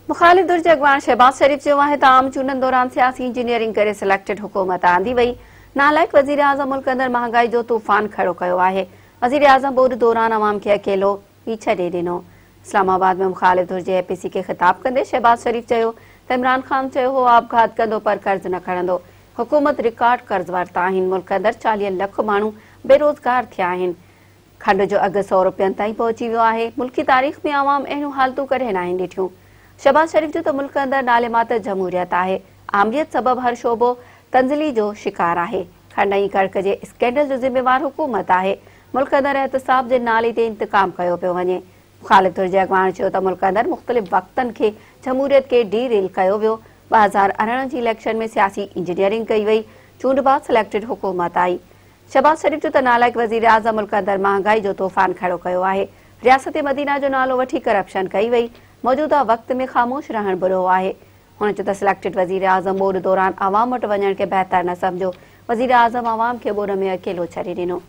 मुखालिफ धुर जे अॻवान शहबाज शरीफ चयो आहे त आम चूंडनि दौरान सियासी इंजीनियरिंग करे सिलेक्टेड हुकूमत आंदी वई। नालाइक वज़ीर आज़म मुल्क अंदर महांगाई जो तूफ़ान खड़ो कयो आहे। वज़ीर आज़म बोर्ड दौरान अवाम खे अकेलो ई छॾे ॾिनो। इस्लामाबाद में मुखालिफ धुर जे APC खे ख़िताब कंदे शहबाज शरीफ चयो त इमरान ख़ान चयो हो आपघात कंदो पर कर्ज़ न खणंदो। हुकूमत रिकॉर्ड कर्ज़ वरिता आहिनि। मुल्क अंदर 40 लख माण्हू बेरोज़गार थिया आहिनि। खंड जो अघु 100 रुपयनि ताईं पहुची वियो आहे। मुल्की तारीख़ में आवाम अहिड़ियूं हालतूं कॾहिं न आहिनि ॾिठियूं। शहबाज शरीफ जो त मुल्क अंदर नालेमात जमहूरियत आहे। आमरीत सबब हर शोबो तंज़ली जो शिकार आहे। खंड ऐं कड़क जे स्कैंडल जो ज़िम्मेवार हुकूमत आहे। मुल्क अंदर एहतसाब जे नाले ते इंतकाम कयो पियो वञे। मुखालिफ धुर जे अॻवान चयो त मुल्क अंदर मुख़्तलिफ़ वक़्तनि खे जमहूरियत खे डीरेल कयो वियो। 2018 जी इलेक्शन में सियासी इंजीनियरिंग कई वई। चूंड बाद सिलेक्टेड हुकूमत आई। शहबाज शरीफ जो त नालाइक वज़ीर आज़म मुल्क अंदर महांगाई जो तूफ़ान खड़ो कयो आहे। रियासत मदीना जो नालो वठी करप्शन कई वई। मौजूदा वक़्त में ख़ामोश रहण बुरो आहे। हुन चयो त सिलेक्टेड वज़ीर आज़म बोर्ड दौरान आवाम वटि वञण खे बहितर न सम्झो। वज़ीर आज़म आवाम खे बोर्ड में अकेलो छॾे ॾिनो।